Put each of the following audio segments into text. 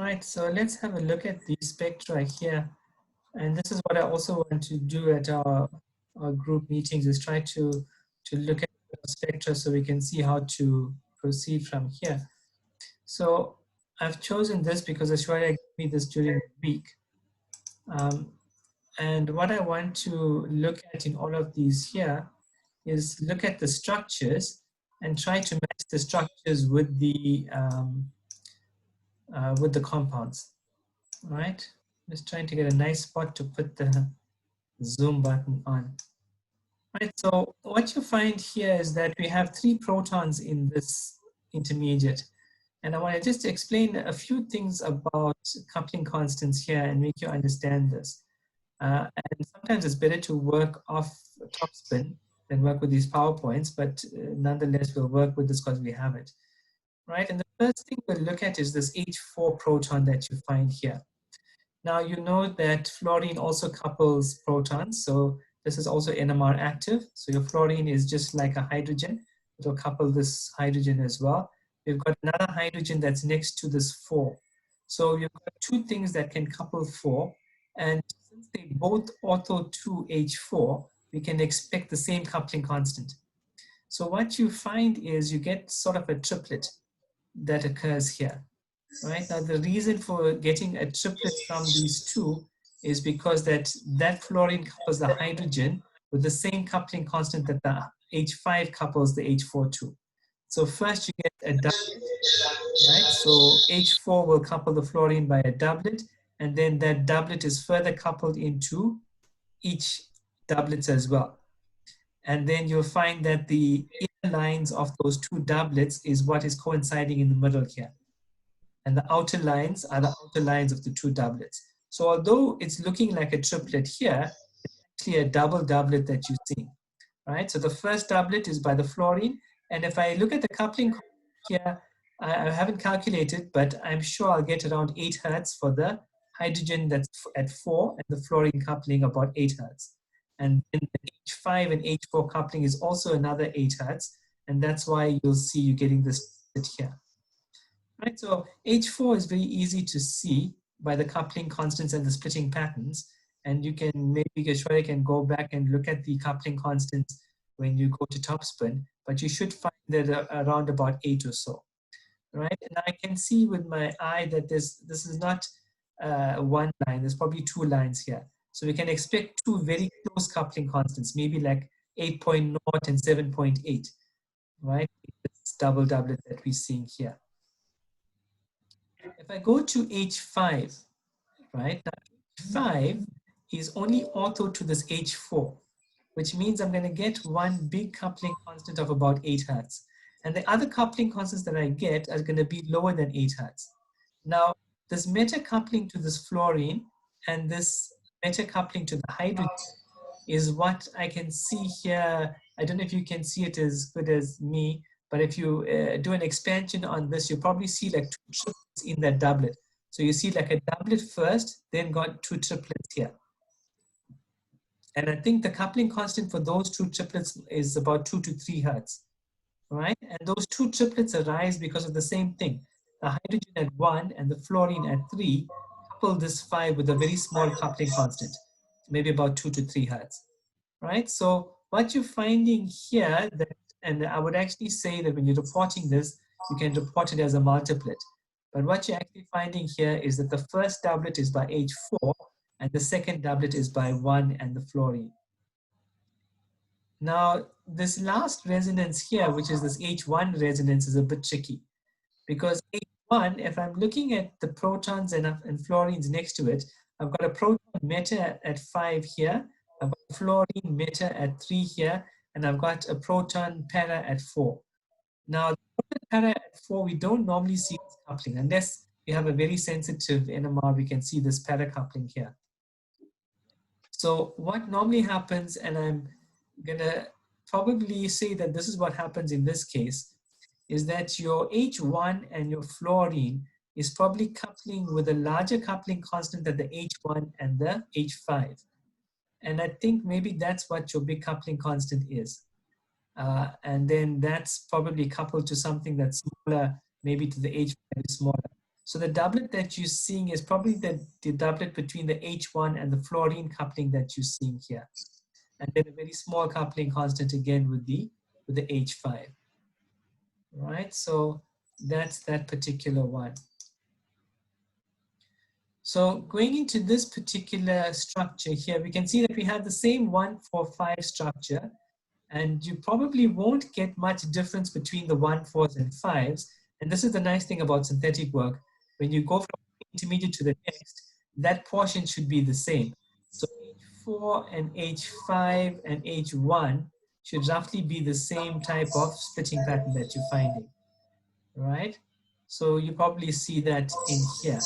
right, so let's have a look at the spectra here. And this is what I also want to do at our group meetings, is try to look at the spectra so we can see how to proceed from here. So I've chosen this because Ashwarya gave me this during the week. And what I want to look at in all of these here is look at the structures and try to match the structures with the compounds. All right, just trying to get a nice spot to put the zoom button on. Right, so what you find here is that we have 3 protons in this intermediate. And I want to just explain a few things about coupling constants here and make you understand this. And sometimes it's better to work off topspin than work with these PowerPoints, but nonetheless, we'll work with this because we have it. Right, and the first thing we'll look at is this H4 proton that you find here. Now, you know that fluorine also couples protons, so this is also NMR active. So your fluorine is just like a hydrogen. It will couple this hydrogen as well. We've got another hydrogen that's next to this 4. So you've got 2 things that can couple 4. And since they both ortho to H4, we can expect the same coupling constant. So what you find is you get sort of a triplet that occurs here. Right, now the reason for getting a triplet from these 2 is because that fluorine couples the hydrogen with the same coupling constant that the H5 couples the H4 to. So first you get a doublet, right? So H4 will couple the fluorine by a doublet, and then that doublet is further coupled into each doublet as well. And then you'll find that the inner lines of those 2 doublets is what is coinciding in the middle here. And the outer lines are the outer lines of the 2 doublets. So although it's looking like a triplet here, it's actually a double doublet that you see, right? So the first doublet is by the fluorine. And if I look at the coupling here, I haven't calculated, but I'm sure I'll get around 8 hertz for the hydrogen that's at 4 and the fluorine coupling about 8 hertz. And then the H5 and H4 coupling is also another 8 hertz. And that's why you'll see you getting this here. Right, so H4 is very easy to see by the coupling constants and the splitting patterns. And you can, maybe Ashwarya can go back and look at the coupling constants when you go to topspin, but you should find that around about 8 or so. Right, and I can see with my eye that this is not one line, there's probably 2 lines here. So we can expect 2 very close coupling constants, maybe like 8.0 and 7.8, right? This double doublet that we're seeing here. If I go to H5, right, now H5 is only ortho to this H4, which means I'm going to get one big coupling constant of about 8 hertz. And the other coupling constants that I get are going to be lower than 8 hertz. Now, this meta coupling to this fluorine and this meta coupling to the hydrogen is what I can see here. I don't know if you can see it as good as me, but if you do an expansion on this, you probably see like 2 triplets in that doublet. So you see like a doublet first, then got 2 triplets here. And I think the coupling constant for those 2 triplets is about 2 to 3 hertz, right? And those 2 triplets arise because of the same thing. The hydrogen at 1 and the fluorine at 3 couple this 5 with a very small coupling constant, maybe about 2 to 3 hertz, right? So what you're finding here, and I would actually say that when you're reporting this, you can report it as a multiplet. But what you're actually finding here is that the first doublet is by H4 and the second doublet is by 1 and the fluorine. Now, this last resonance here, which is this H1 resonance, is a bit tricky because H1, if I'm looking at the protons and fluorines next to it, I've got a proton meta at 5 here, I've got a fluorine meta at 3 here, and I've got a proton para at 4. Now, the proton para at 4, we don't normally see this coupling. Unless you have a very sensitive NMR, we can see this para coupling here. So what normally happens, and I'm gonna probably say that this is what happens in this case, is that your H1 and your fluorine is probably coupling with a larger coupling constant than the H1 and the H5. And I think maybe that's what your big coupling constant is. And then that's probably coupled to something that's smaller, maybe to the H5 is smaller. So the doublet that you're seeing is probably the doublet between the H1 and the fluorine coupling that you're seeing here. And then a very small coupling constant again with the H5. Right? So that's that particular one. So going into this particular structure here, we can see that we have the same 1, 4, 5 structure, and you probably won't get much difference between the 1, 4s and 5s. And this is the nice thing about synthetic work. When you go from intermediate to the next, that portion should be the same. So H4 and H5 and H1 should roughly be the same type of splitting pattern that you're finding, right? So you probably see that in here.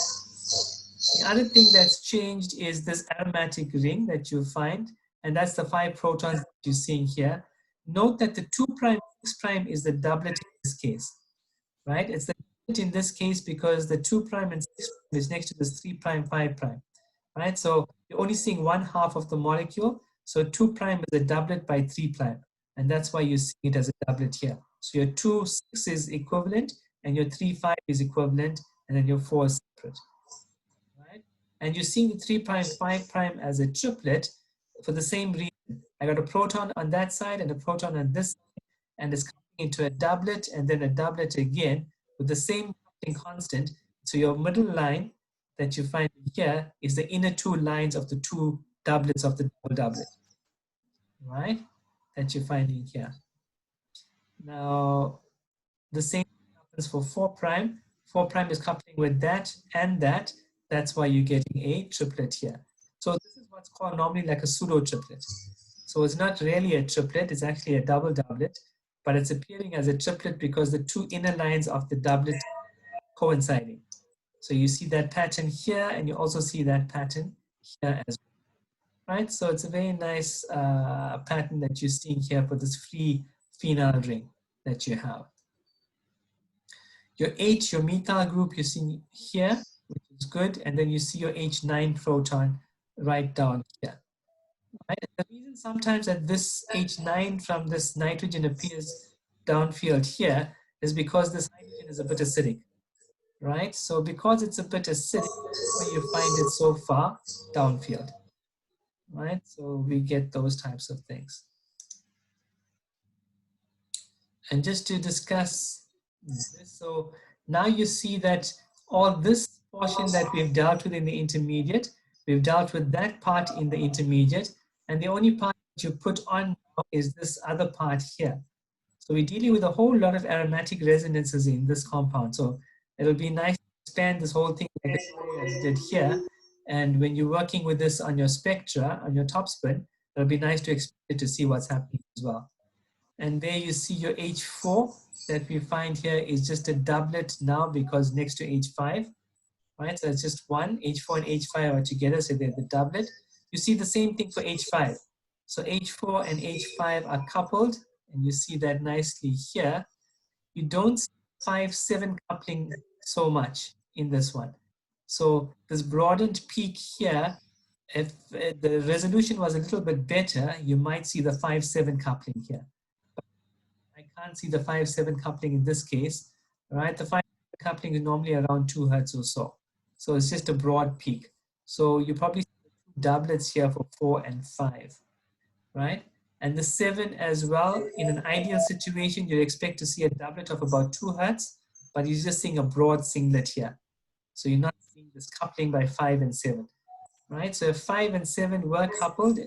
The other thing that's changed is this aromatic ring that you find, and that's the 5 protons that you're seeing here. Note that the 2' 6' is the doublet in this case, right? It's the doublet in this case because the 2' and 6' is next to this 3', 5', right? So you're only seeing one half of the molecule. So 2' is a doublet by 3', and that's why you see it as a doublet here. So your 2, 6 is equivalent, and your 3, 5 is equivalent, and then your 4 is separate. And you're seeing the 3', 5' as a triplet for the same reason. I got a proton on that side and a proton on this side, and it's coming into a doublet and then a doublet again with the same constant. So your middle line that you find here is the inner 2 lines of the 2 doublets of the double doublet, right? That you're finding here. Now, the same happens for 4'. 4' is coupling with that and that. That's why you're getting a triplet here. So this is what's called normally like a pseudo triplet. So it's not really a triplet, it's actually a double doublet, but it's appearing as a triplet because the 2 inner lines of the doublet coinciding. So you see that pattern here, and you also see that pattern here as well, right? So it's a very nice pattern that you're seeing here for this free phenyl ring that you have. Your H, your methyl group, you're seeing here, which is good, and then you see your H9 proton right down here. Right? The reason sometimes that this H9 from this nitrogen appears downfield here is because this hydrogen is a bit acidic, right? So because it's a bit acidic, that's why you find it so far downfield, right? So we get those types of things. And just to discuss this, so now you see that all this portion that we've dealt with in the intermediate, we've dealt with that part in the intermediate, and the only part that you put on now is this other part here. So we're dealing with a whole lot of aromatic resonances in this compound. So it'll be nice to expand this whole thing like I did here. And when you're working with this on your spectra, on your top spin, it'll be nice to expand it to see what's happening as well. And there you see your H4 that we find here is just a doublet now because next to H5, right? So it's just one, H4 and H5 are together, so they're the doublet. You see the same thing for H5. So H4 and H5 are coupled, and you see that nicely here. You don't see 5-7 coupling so much in this one. So this broadened peak here, if the resolution was a little bit better, you might see the 5-7 coupling here. I can't see the 5-7 coupling in this case, right? The 5 coupling is normally around 2 Hertz or so. So it's just a broad peak. So you probably see doublets here for 4 and 5, right? And the 7 as well, in an ideal situation, you'd expect to see a doublet of about 2 Hertz, but you're just seeing a broad singlet here. So you're not seeing this coupling by 5 and 7, right? So if 5 and 7 were coupled,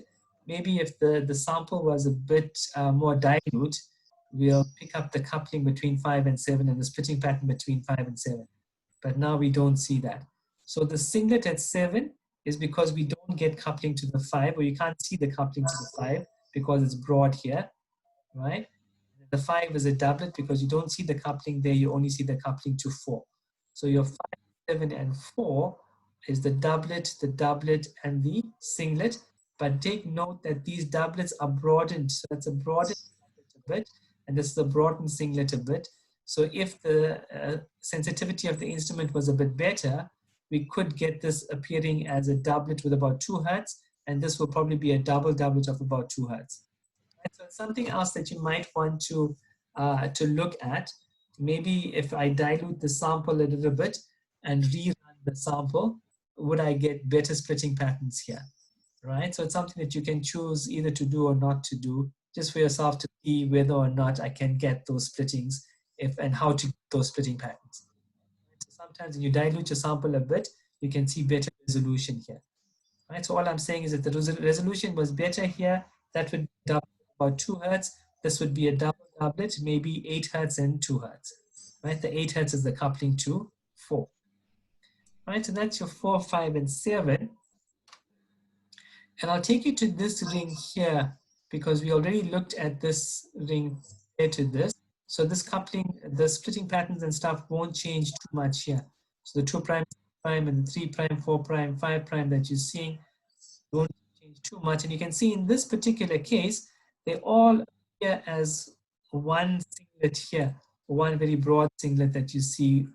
maybe if the sample was a bit more dilute, we'll pick up the coupling between 5 and 7 and the splitting pattern between 5 and 7. But now we don't see that. So the singlet at 7 is because we don't get coupling to the 5, or you can't see the coupling to the 5 because it's broad here, right? The 5 is a doublet because you don't see the coupling there, you only see the coupling to 4. So your 5, 7, and 4 is the doublet, and the singlet. But take note that these doublets are broadened. So that's a broadened doublet a bit, and this is a broadened singlet a bit. So if the sensitivity of the instrument was a bit better, we could get this appearing as a doublet with about 2 Hertz, and this will probably be a double doublet of about 2 Hertz. And so it's something else that you might want to look at. Maybe if I dilute the sample a little bit, and rerun the sample, would I get better splitting patterns here, right? So it's something that you can choose either to do or not to do, just for yourself to see whether or not I can get those splittings and how to get those splitting patterns. So sometimes when you dilute your sample a bit, you can see better resolution here, right? So all I'm saying is that the resolution was better here. That would be double about 2 hertz. This would be a double doublet, maybe 8 hertz and 2 hertz, right? The 8 hertz is the coupling to 4, right? So that's your 4, 5, and 7. And I'll take you to this ring here because we already looked at this ring compared to this. So this coupling, the splitting patterns and stuff won't change too much here. So the 2 prime, and the 3 prime, 4 prime, 5 prime that you're seeing won't change too much. And you can see in this particular case, they all appear as one singlet here, one very broad singlet that you see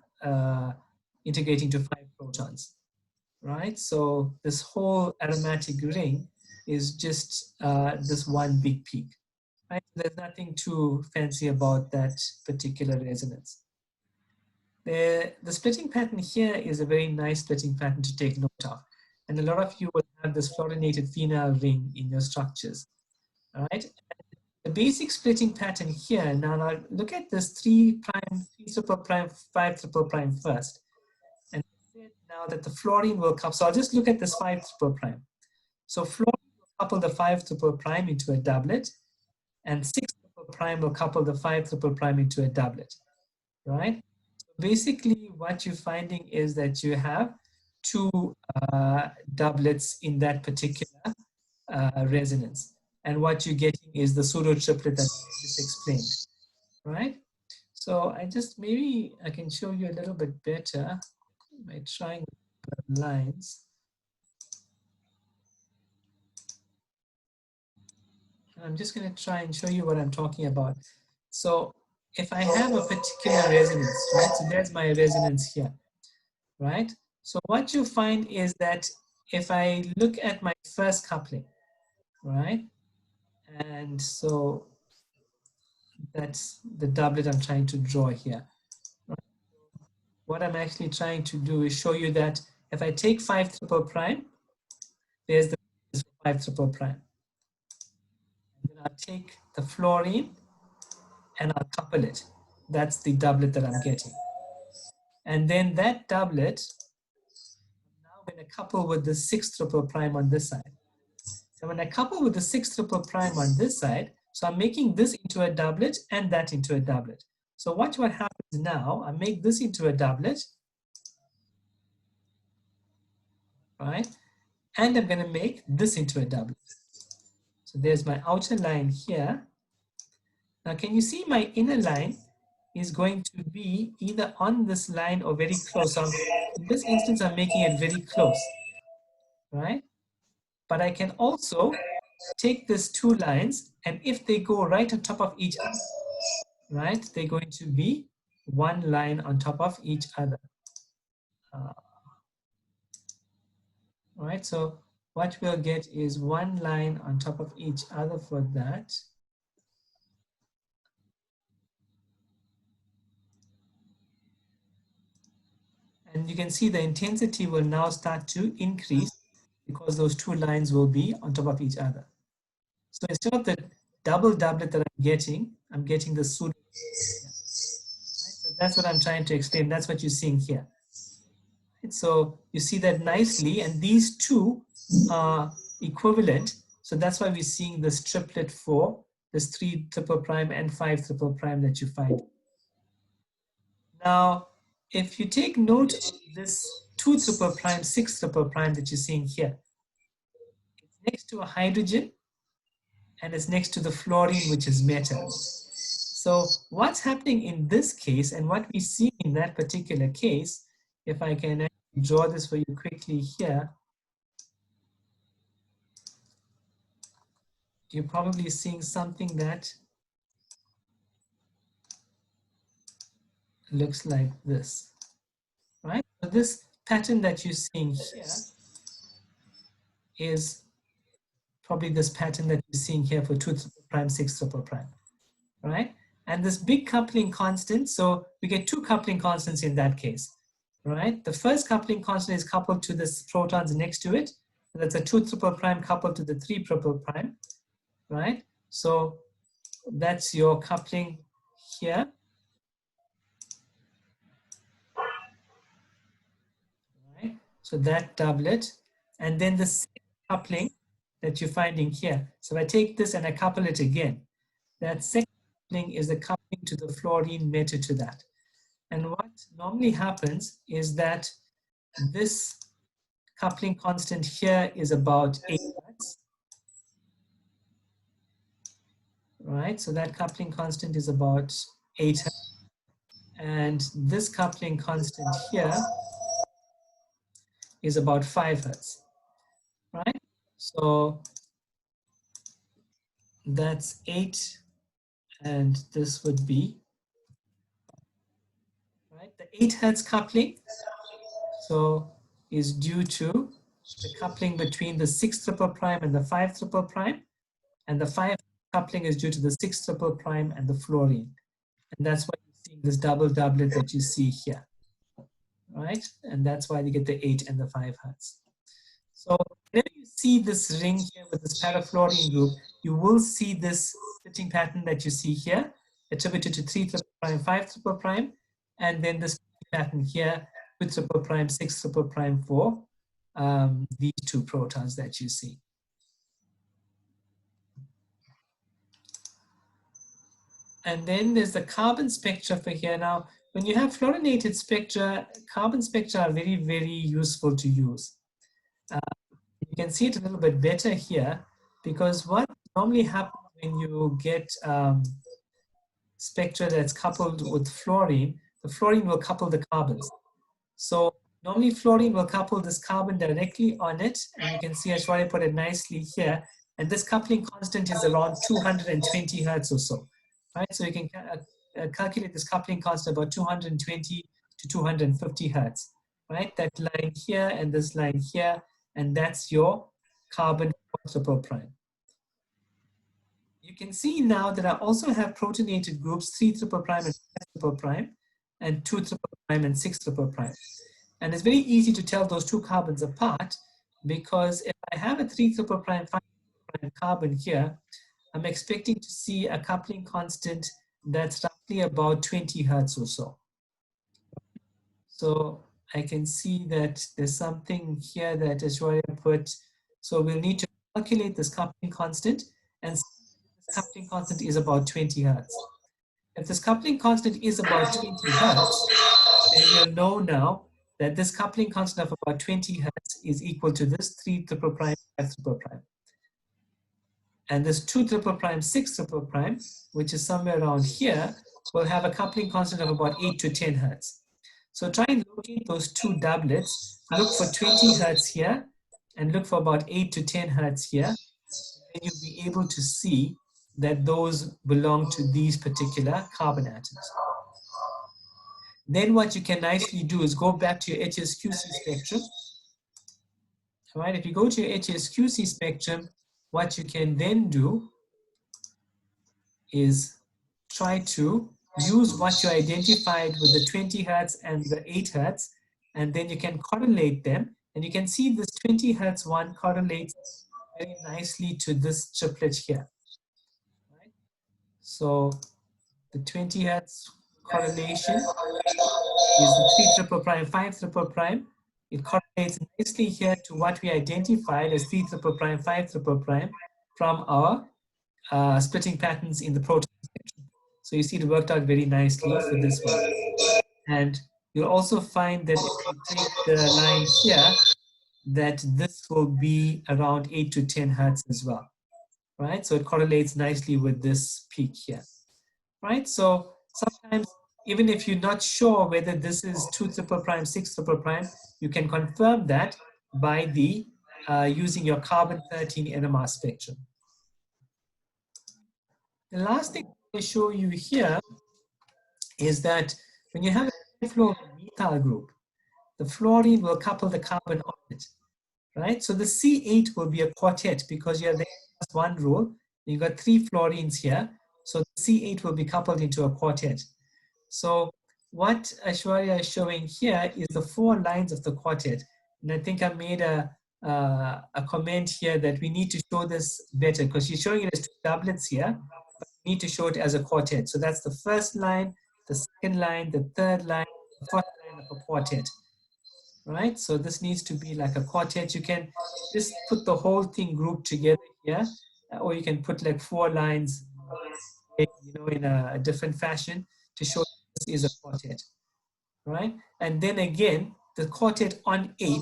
integrating to 5 protons, right? So this whole aromatic ring is just this one big peak, right? There's nothing too fancy about that particular resonance. The splitting pattern here is a very nice splitting pattern to take note of. And a lot of you will have this fluorinated phenyl ring in your structures, all right? The basic splitting pattern here, now look at this 3 prime, 3 triple prime, 5 triple prime first. And now that the fluorine will couple, so I'll just look at this 5 triple prime. So fluorine will couple the 5 triple prime into a doublet, and 6 triple prime will couple the 5 triple prime into a doublet, right? So basically what you're finding is that you have 2 doublets in that particular resonance. And what you're getting is the pseudo triplet that I just explained, right? So maybe I can show you a little bit better by trying lines. I'm just going to try and show you what I'm talking about. So if I have a particular resonance, right? So there's my resonance here, right? So what you find is that if I look at my first coupling, right? And so that's the doublet I'm trying to draw here. Right? What I'm actually trying to do is show you that if I take 5 triple prime, there's the 5 triple prime. And then I'll take the fluorine and I'll couple it. That's the doublet that I'm getting. And then that doublet, I'm now going to couple with the 6 triple prime on this side. So when I couple with the 6 triple prime on this side, so I'm making this into a doublet and that into a doublet. So watch what happens now. I make this into a doublet, right? And I'm going to make this into a doublet. So there's my outer line here. Now, can you see my inner line is going to be either on this line or very close. So in this instance, I'm making it very close, right? But I can also take these 2 lines, and if they go right on top of each other, right, they're going to be one line on top of each other. Right, so what we'll get is one line on top of each other for that. And you can see the intensity will now start to increase because those 2 lines will be on top of each other. So instead of the double doublet that I'm getting the pseudo. Right? So that's what I'm trying to explain. That's what you're seeing here. Right? So you see that nicely, and these 2 are equivalent. So that's why we're seeing this triplet for this 3 triple prime and 5 triple prime that you find. Now, if you take note of this 2 triple prime, 6 triple prime that you're seeing here, it's next to a hydrogen and it's next to the fluorine, which is metal. So what's happening in this case and what we see in that particular case, if I can draw this for you quickly here, you're probably seeing something that looks like this, right? So this pattern that you're seeing here is probably this pattern that you're seeing here for 2 triple prime, 6 triple prime, right? And this big coupling constant, so we get 2 coupling constants in that case. right? The first coupling constant is coupled to the protons next to it. So that's a 2 triple prime coupled to the 3 triple prime, right? So that's your coupling here, right? So that doublet, and then the second coupling that you're finding here. So if I take this and I couple it again, that second coupling is the coupling to the fluorine method to that. And what normally happens is that this coupling constant here is about 8 hertz, right? So that coupling constant is about 8 hertz. And this coupling constant here is about 5 hertz, right? So that's 8, and this would be, right? The 8 hertz coupling, so is due to the coupling between the 6 triple prime and the 5 triple prime, and the 5 coupling is due to the 6 triple prime and the fluorine. And that's why you're seeing this double doublet that you see here, right? And that's why you get the 8 and the 5 hertz. So whenever you see this ring here with this parafluorine group, you will see this splitting pattern that you see here, attributed to 3 triple prime, 5 triple prime, and then this pattern here, 2 triple prime, 6 triple prime for these two protons that you see. And then there's the carbon spectra for here. Now, when you have fluorinated spectra, carbon spectra are very, very useful to use. You can see it a little bit better here, because what normally happens when you get spectra that's coupled with fluorine, the fluorine will couple the carbons. So normally fluorine will couple this carbon directly on it, and you can see I try to put it nicely here, and this coupling constant is around 220 hertz or so, right? So you can calculate this coupling constant about 220 to 250 hertz, right? That line here and this line here, and that's your carbon triple prime. You can see now that I also have protonated groups 3 triple prime and 5 triple prime, and 2 triple prime and 6 triple prime. And it's very easy to tell those two carbons apart, because if I have a 3 triple prime, 5 triple prime carbon here, I'm expecting to see a coupling constant that's roughly about 20 hertz or so. So I can see that there's something here that is where I put. So we'll need to calculate this coupling constant, and this coupling constant is about 20 hertz. If this coupling constant is about 20 hertz, then we'll know now that this coupling constant of about 20 hertz is equal to this 3 triple prime, 5 triple prime. And this 2 triple prime, 6 triple prime, which is somewhere around here, will have a coupling constant of about 8 to 10 hertz. So try and locate those two doublets, look for 20 hertz here, and look for about 8 to 10 hertz here. And you'll be able to see that those belong to these particular carbon atoms. Then what you can nicely do is go back to your HSQC spectrum. All right, if you go to your HSQC spectrum, what you can then do is try to use what you identified with the 20 hertz and the 8 hertz, and then you can correlate them. And you can see this 20 hertz one correlates very nicely to this triplet here. Right? So the 20 hertz correlation is the 3 triple prime, 5 triple prime. It correlates nicely here to what we identified as 3 triple prime, 5 triple prime from our splitting patterns in the proton spectrum. So you see it worked out very nicely for this one. And you'll also find that if you take the line here, that this will be around 8 to 10 hertz as well, right? So it correlates nicely with this peak here, right? So sometimes, even if you're not sure whether this is 2 triple prime, 6 triple prime, you can confirm that by the using your carbon-13 NMR spectrum. The last thing I want to show you here is that when you have a fluorine methyl group, the fluorine will couple the carbon on it, right? So the C8 will be a quartet because you have the one rule. You've got 3 fluorines here, so the C8 will be coupled into a quartet. So what Aishwarya is showing here is the 4 lines of the quartet. And I think I made a comment here that we need to show this better because she's showing it as 2 doublets here, but we need to show it as a quartet. So that's the first line, the second line, the third line, the fourth line of a quartet, right? So this needs to be like a quartet. You can just put the whole thing grouped together here, or you can put like 4 lines, in a different fashion to show this is a quartet, right? And then again, the quartet on 8,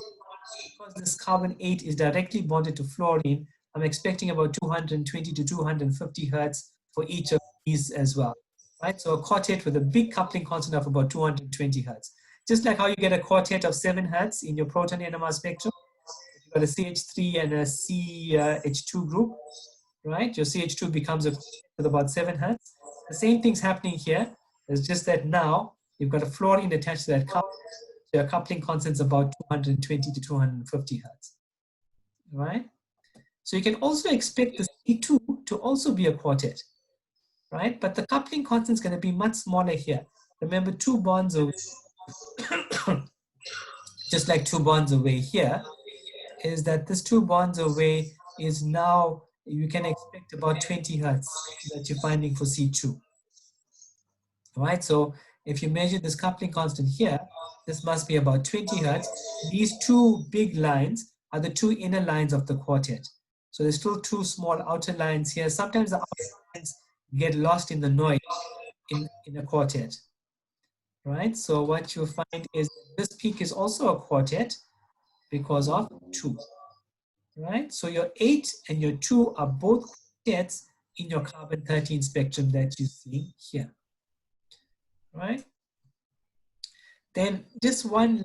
because this carbon 8 is directly bonded to fluorine, I'm expecting about 220 to 250 hertz for each of these as well, right? So a quartet with a big coupling constant of about 220 hertz. Just like how you get a quartet of 7 hertz in your proton NMR spectrum, you've got a CH3 and a CH2 group, right? Your CH2 becomes a quartet with about 7 hertz. The same thing's happening here. It's just that now you've got a fluorine attached to that coupling. So your coupling constant is about 220 to 250 hertz, right? So you can also expect the C2 to also be a quartet, right? But the coupling constant is going to be much smaller here. Remember, 2 bonds away, just like 2 bonds away here, is that this 2 bonds away is now, you can expect about 20 hertz that you're finding for C2, right? So if you measure this coupling constant here, this must be about 20 hertz. These 2 big lines are the 2 inner lines of the quartet. So there's still 2 small outer lines here. Sometimes the outer lines get lost in the noise in a quartet, right? So what you'll find is this peak is also a quartet because of 2, right? So your 8 and your 2 are both quartets in your carbon-13 spectrum that you see here, right? Then just one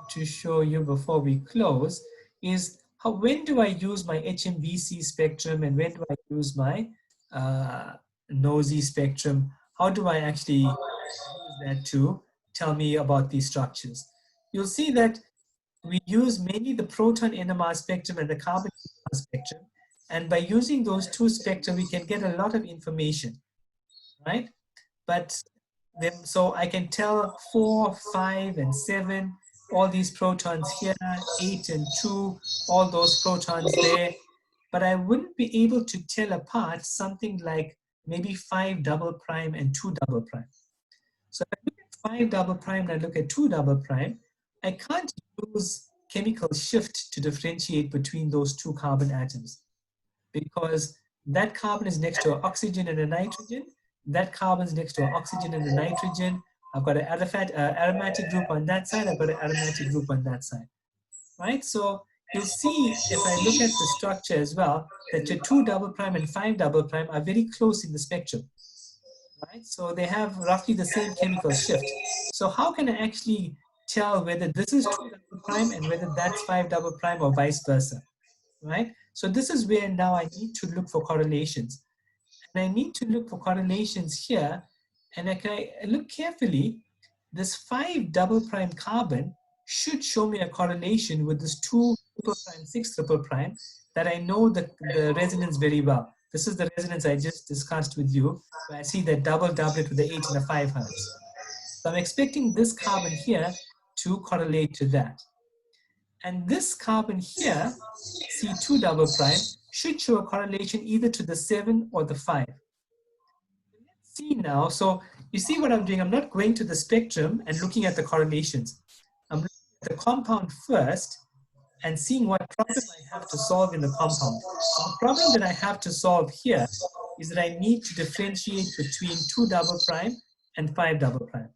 to show you before we close is when do I use my HMBC spectrum and when do I use my NOESY spectrum? How do I actually use that to tell me about these structures? You'll see that we use mainly the proton NMR spectrum and the carbon NMR spectrum. And by using those 2 spectra, we can get a lot of information, right? But so I can tell 4, 5, and 7, all these protons here, 8 and 2, all those protons there. But I wouldn't be able to tell apart something like maybe 5 double prime and 2 double prime. So if I look at 5 double prime and I look at 2 double prime, I can't use chemical shift to differentiate between those 2 carbon atoms because that carbon is next to an oxygen and a nitrogen. That carbon is next to an oxygen and a nitrogen. I've got an aromatic group on that side. I've got an aromatic group on that side, right? So you'll see if I look at the structure as well, that your 2 double prime and 5 double prime are very close in the spectrum, right? So they have roughly the same chemical shift. So how can I actually tell whether this is 2 double prime and whether that's 5 double prime or vice versa, right? So this is where now I need to look for correlations. And I need to look for correlations here. And I look carefully, this 5 double prime carbon should show me a correlation with this 2 triple prime, 6 triple prime that I know the resonance very well. This is the resonance I just discussed with you, where I see that double doublet with the 8 and the 5 hertz. So I'm expecting this carbon here to correlate to that. And this carbon here, C2 double prime, should show a correlation either to the 7 or the 5. Let's see now. So you see what I'm doing? I'm not going to the spectrum and looking at the correlations. I'm looking at the compound first and seeing what problem I have to solve in the compound. The problem that I have to solve here is that I need to differentiate between 2 double prime and 5 double prime.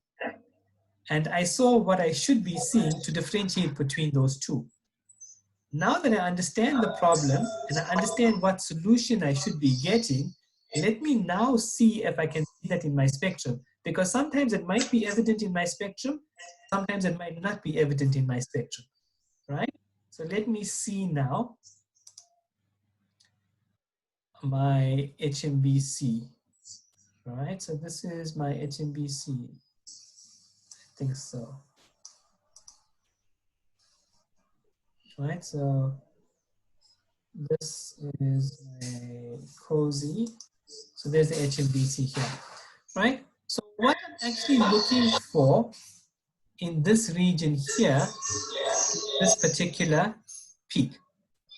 And I saw what I should be seeing to differentiate between those 2. Now that I understand the problem and I understand what solution I should be getting, let me now see if I can see that in my spectrum. Because sometimes it might be evident in my spectrum, sometimes it might not be evident in my spectrum, right? So let me see now my HMBC, right? So this is my HMBC, I think so. Right, so this is my COSY. So there's the HMBC here, right? So what I'm actually looking for in this region here, this particular peak,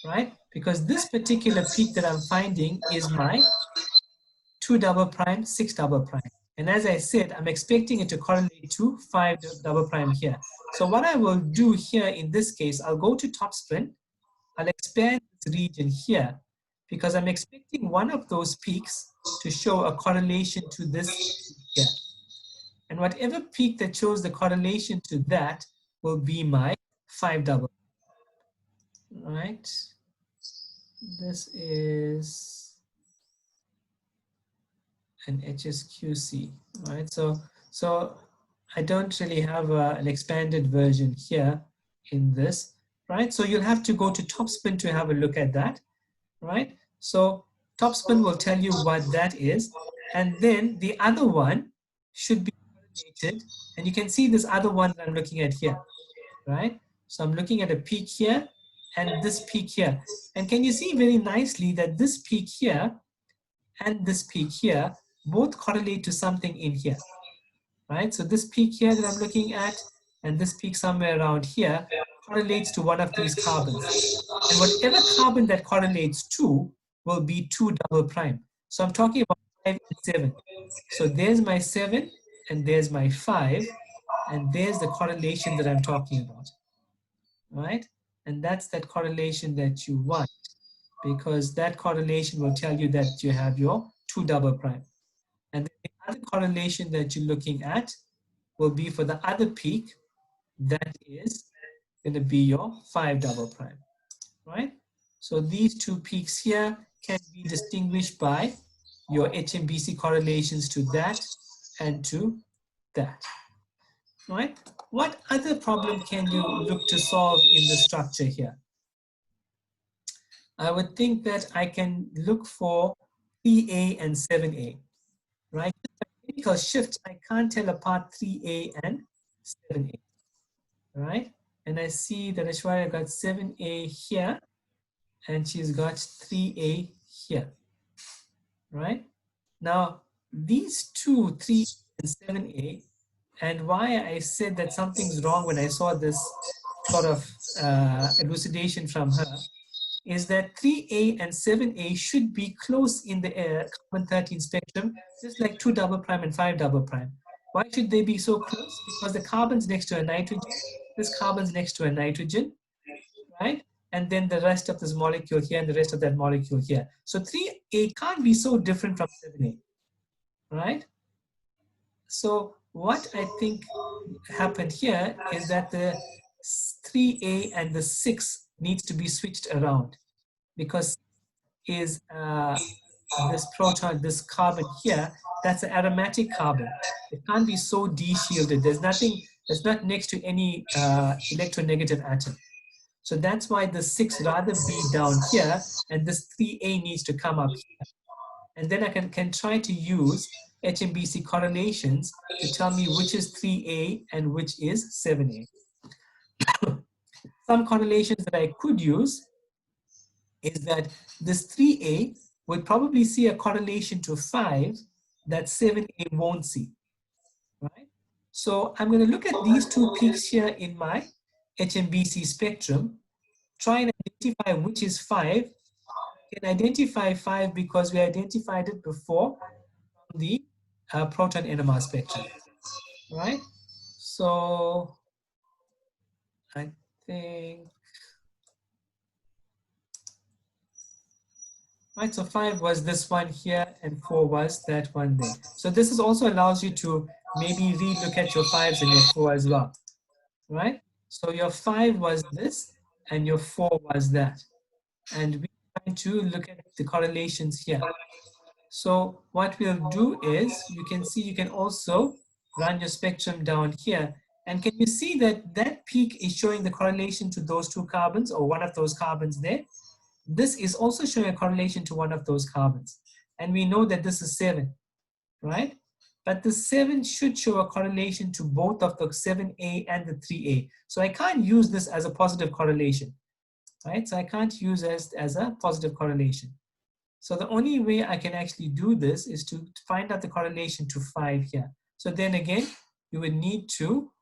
right? Because this particular peak that I'm finding is my 2 double prime, 6 double prime. And as I said, I'm expecting it to correlate to 5 double prime here. So what I will do here in this case, I'll go to top spin. I'll expand this region here because I'm expecting one of those peaks to show a correlation to this here. And whatever peak that shows the correlation to that will be my 5 double. Right? This is an HSQC, right? So I don't really have an expanded version here in this, right? So you'll have to go to topspin to have a look at that, right? So topspin will tell you what that is, and then the other one should be correlated, and you can see this other one that I'm looking at here, right? So I'm looking at a peak here and this peak here, and can you see very nicely that this peak here and this peak here both correlate to something in here, right? So this peak here that I'm looking at and this peak somewhere around here correlates to one of these carbons. And whatever carbon that correlates to will be 2 double prime. So I'm talking about 5 and 7. So there's my 7 and there's my 5, and there's the correlation that I'm talking about, right? And that's that correlation that you want, because that correlation will tell you that you have your 2 double prime. And the other correlation that you're looking at will be for the other peak, that is going to be your 5 double prime, right? So these two peaks here can be distinguished by your HMBC correlations to that and to that, right? What other problem can you look to solve in the structure here? I would think that I can look for 3A and 7A, right? Chemical shift, I can't tell apart 3A and 7A, right? And I see that Aishwarya got 7A here, and she's got 3A here, right? Now, these two, 3 and 7A, and why I said that something's wrong when I saw this sort of elucidation from her, is that 3A and 7A should be close in the carbon 13 spectrum, just like 2 double prime and 5 double prime. Why should they be so close? Because the carbon's next to a nitrogen, this carbon's next to a nitrogen, right? And then the rest of this molecule here and the rest of that molecule here. So 3A can't be so different from 7A, right? So what I think happened here is that the 3A and the 6 needs to be switched around, because is this proton, this carbon here, that's an aromatic carbon. It can't be so de-shielded. There's nothing, it's not next to any electronegative atom. So that's why the 6 rather be down here, and this 3A needs to come up here. And then I can try to use HMBC correlations to tell me which is 3A and which is 7A. Some correlations that I could use is that this 3A would probably see a correlation to 5 that 7A won't see, right? So I'm going to look at these two peaks here in my HMBC spectrum, try and identify which is 5. I can identify 5 because we identified it before from the Proton Nmr Spectrum, right? So I think, right, so 5 was this one here and 4 was that one there. So this is also allows you to maybe re-look at your 5s and your 4 as well, right? So your 5 was this and your 4 was that. And we're trying to look at the correlations here. So what we'll do is, you can see, you can also run your spectrum down here. And can you see that that peak is showing the correlation to those two carbons, or one of those carbons there? This is also showing a correlation to one of those carbons. And we know that this is 7, right? But the 7 should show a correlation to both of the 7A and the 3A. So I can't use this as a positive correlation, right? So I can't use it as a positive correlation. So the only way I can actually do this is to find out the correlation to 5 here. So then again, you would need to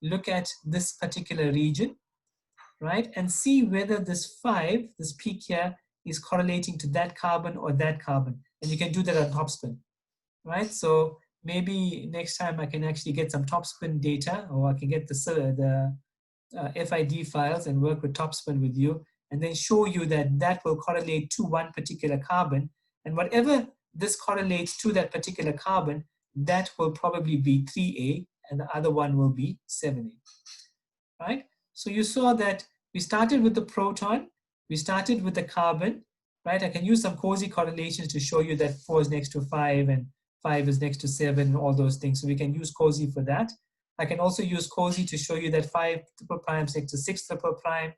look at this particular region, right? And see whether this 5, this peak here, is correlating to that carbon or that carbon. And you can do that on topspin, right? So maybe next time I can actually get some topspin data, or I can get the FID files and work with topspin with you, and then show you that that will correlate to one particular carbon. And whatever this correlates to that particular carbon, that will probably be 3A, and the other one will be 7A, right? So you saw that we started with the proton, we started with the carbon, right? I can use some cozy correlations to show you that 4 is next to 5 and 5 is next to 7 and all those things. So we can use cozy for that. I can also use cozy to show you that 5 triple prime is next to 6 triple prime.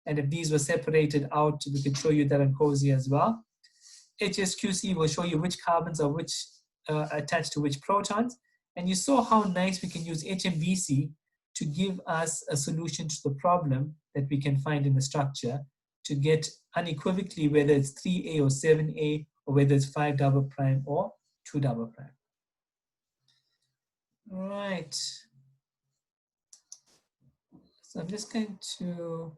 And if these were separated out, we can show you that on cozy as well. HSQC will show you which carbons are attached to which protons. And you saw how nice we can use HMBC to give us a solution to the problem that we can find in the structure to get unequivocally whether it's 3A or 7A, or whether it's 5 double prime or 2 double prime. Right. So I'm just going to